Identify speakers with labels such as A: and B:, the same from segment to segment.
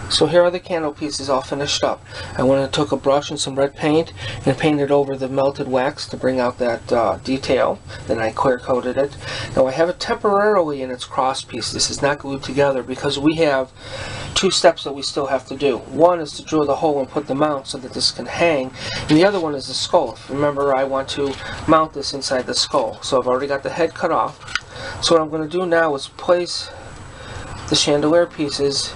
A: So here are the candle pieces all finished up. I went and took a brush and some red paint and painted over the melted wax to bring out that detail. Then I clear coated it. Now I have it temporarily in its cross piece. This is not glued together because we have two steps that we still have to do. One is to drill the hole and put the mount so that this can hang, and the other one is the skull. Remember, I want to mount this inside the skull. So I've already got the head cut off. So what I'm going to do now is place the chandelier pieces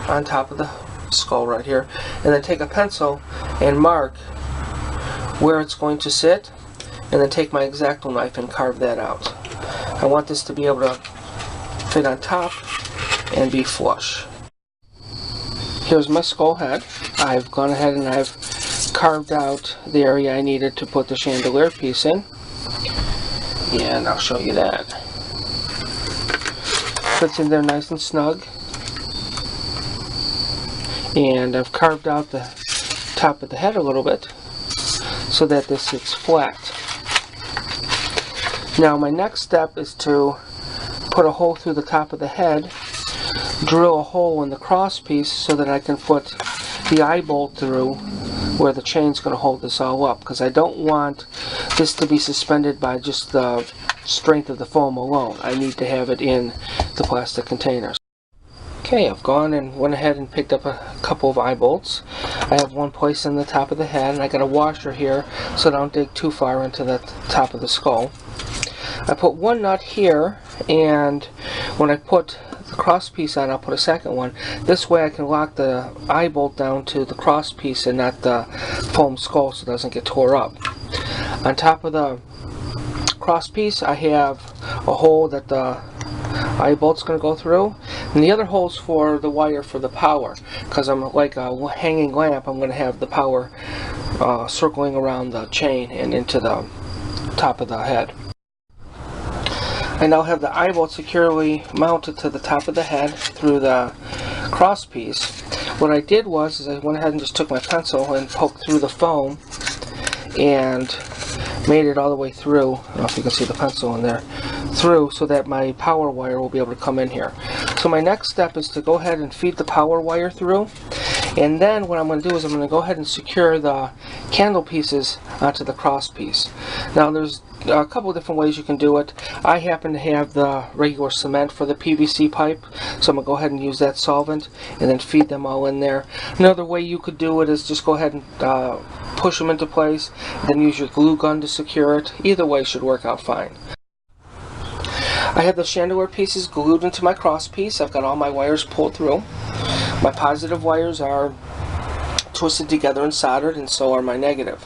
A: on top of the skull right here, and then take a pencil and mark where it's going to sit, and then take my X-Acto knife and carve that out. I want this to be able to fit on top and be flush. Here's my skull head. I've gone ahead and I've carved out the area I needed to put the chandelier piece in, and I'll show you that. Fits in there nice and snug. And I've carved out the top of the head a little bit so that this sits flat. Now my next step is to put a hole through the top of the head, drill a hole in the cross piece so that I can put the eye bolt through where the chain's going to hold this all up, because I don't want this to be suspended by just the strength of the foam alone. I need to have it in the plastic containers. Okay, I've gone and went ahead and picked up a couple of eye bolts. I have one placed in the top of the head, and I got a washer here so I don't dig too far into the top of the skull. I put one nut here, and when I put the cross piece on, I'll put a second one. This way I can lock the eye bolt down to the cross piece and not the foam skull so it doesn't get tore up. On top of the cross piece I have a hole that the eye bolt's going to go through, and the other hole's for the wire for the power, because I'm like a hanging lamp. I'm going to have the power circling around the chain and into the top of the head. I now have the eye bolt securely mounted to the top of the head through the cross piece. What I did was I went ahead and just took my pencil and poked through the foam and made it all the way through. I don't know if you can see the pencil in there. Through so that my power wire will be able to come in here. So my next step is to go ahead and feed the power wire through, and then what I'm going to do is I'm going to go ahead and secure the candle pieces onto the cross piece. Now there's a couple of different ways you can do it. I happen to have the regular cement for the PVC pipe, so I'm going to go ahead and use that solvent and then feed them all in there. Another way you could do it is just go ahead and push them into place, then use your glue gun to secure it. Either way should work out fine. I have the chandelier pieces glued into my cross piece. I've got all my wires pulled through. My positive wires are twisted together and soldered, and so are my negative.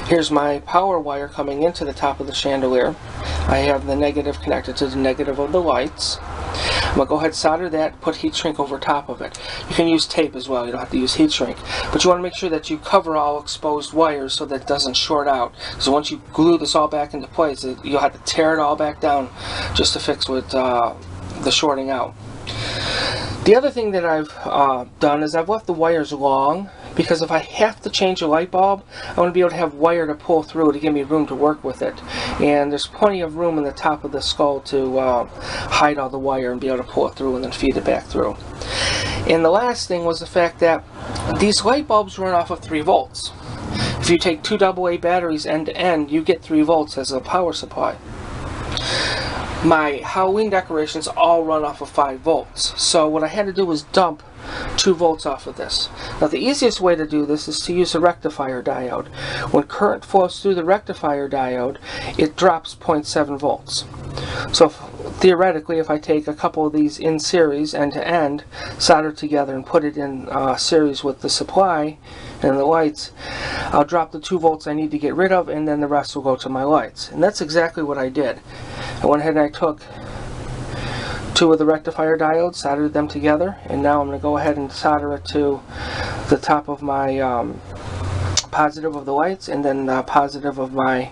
A: Here's my power wire coming into the top of the chandelier. I have the negative connected to the negative of the lights. I'm going to go ahead and solder that, put heat shrink over top of it. You can use tape as well, you don't have to use heat shrink. But you want to make sure that you cover all exposed wires so that it doesn't short out. So once you glue this all back into place, you'll have to tear it all back down just to fix with the shorting out. The other thing that I've done is I've left the wires long, because if I have to change a light bulb, I want to be able to have wire to pull through to give me room to work with it. And there's plenty of room in the top of the skull to hide all the wire and be able to pull it through and then feed it back through. And the last thing was the fact that these light bulbs run off of 3 volts. If you take 2 AA batteries end to end, you get 3 volts as a power supply. My Halloween decorations all run off of 5 volts. So what I had to do was dump 2 volts off of this. Now the easiest way to do this is to use a rectifier diode. When current flows through the rectifier diode, it drops 0.7 volts. So theoretically, if I take a couple of these in series, end to end, solder together and put it in series with the supply and the lights, I'll drop the 2 volts I need to get rid of, and then the rest will go to my lights. And that's exactly what I did. I went ahead and I took 2 of the rectifier diodes, soldered them together, and now I'm going to go ahead and solder it to the top of my positive of the lights, and then positive of my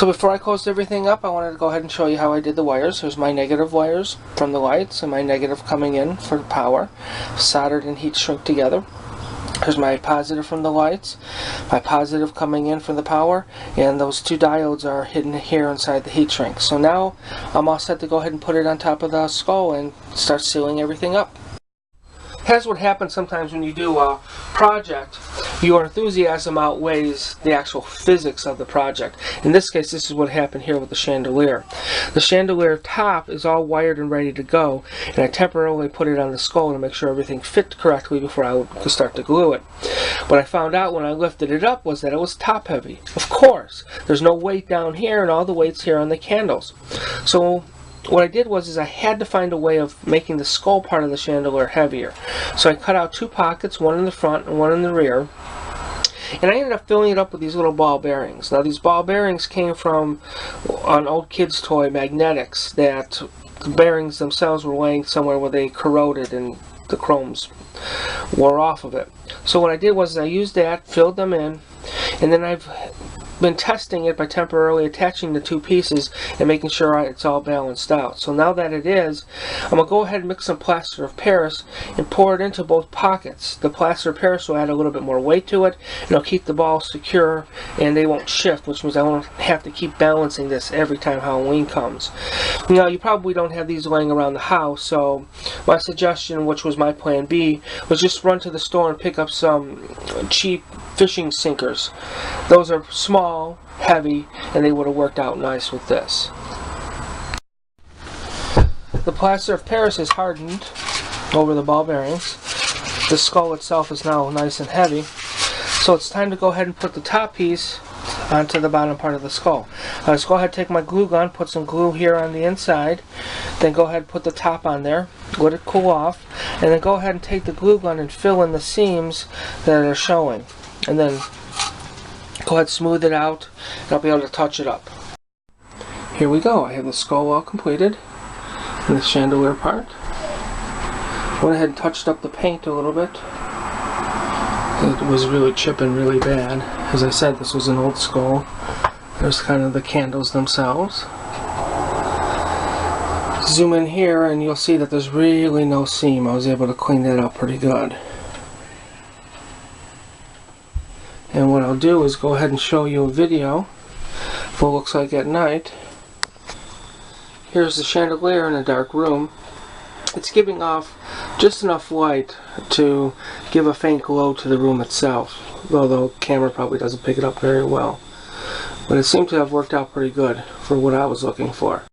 A: So before I closed everything up, I wanted to go ahead and show you how I did the wires. Here's my negative wires from the lights and my negative coming in for power, soldered and heat shrink together. Here's my positive from the lights, my positive coming in from the power, and those two diodes are hidden here inside the heat shrink. So now I'm all set to go ahead and put it on top of the skull and start sealing everything up. Here's what happens sometimes when you do a project. Your enthusiasm outweighs the actual physics of the project. In this case, this is what happened here with the chandelier. The chandelier top is all wired and ready to go, and I temporarily put it on the skull to make sure everything fit correctly before I would start to glue it. What I found out when I lifted it up was that it was top heavy. Of course, there's no weight down here, and all the weight's here on the candles. So what I did was I had to find a way of making the skull part of the chandelier heavier. So I cut out two pockets, one in the front and one in the rear. And I ended up filling it up with these little ball bearings. Now these ball bearings came from an old kid's toy, magnetics, that the bearings themselves were laying somewhere where they corroded and the chromes wore off of it. So what I did was I used that, filled them in, and then I've been testing it by temporarily attaching the two pieces and making sure it's all balanced out. So now that it is, I'm going to go ahead and mix some plaster of Paris and pour it into both pockets. The plaster of Paris will add a little bit more weight to it, and it'll keep the balls secure and they won't shift, which means I won't have to keep balancing this every time Halloween comes. Now, you probably don't have these laying around the house, so my suggestion, which was my plan B, was just run to the store and pick up some cheap fishing sinkers. Those are small, heavy, and they would have worked out nice with this. The plaster of Paris is hardened over the ball bearings. The skull itself is now nice and heavy, so it's time to go ahead and put the top piece onto the bottom part of the skull. Let's go ahead and take my glue gun, put some glue here on the inside, then go ahead and put the top on there, let it cool off, and then go ahead and take the glue gun and fill in the seams that are showing. And then go ahead and smooth it out, and I'll be able to touch it up. Here we go. I have the skull all completed, and the chandelier part. Went ahead and touched up the paint a little bit. It was really chipping really bad. As I said, this was an old skull. There's kind of the candles themselves. Zoom in here and you'll see that there's really no seam. I was able to clean that up pretty good. And what I'll do is go ahead and show you a video of what it looks like at night. Here's the chandelier in a dark room. It's giving off just enough light to give a faint glow to the room itself, though the camera probably doesn't pick it up very well. But it seemed to have worked out pretty good for what I was looking for.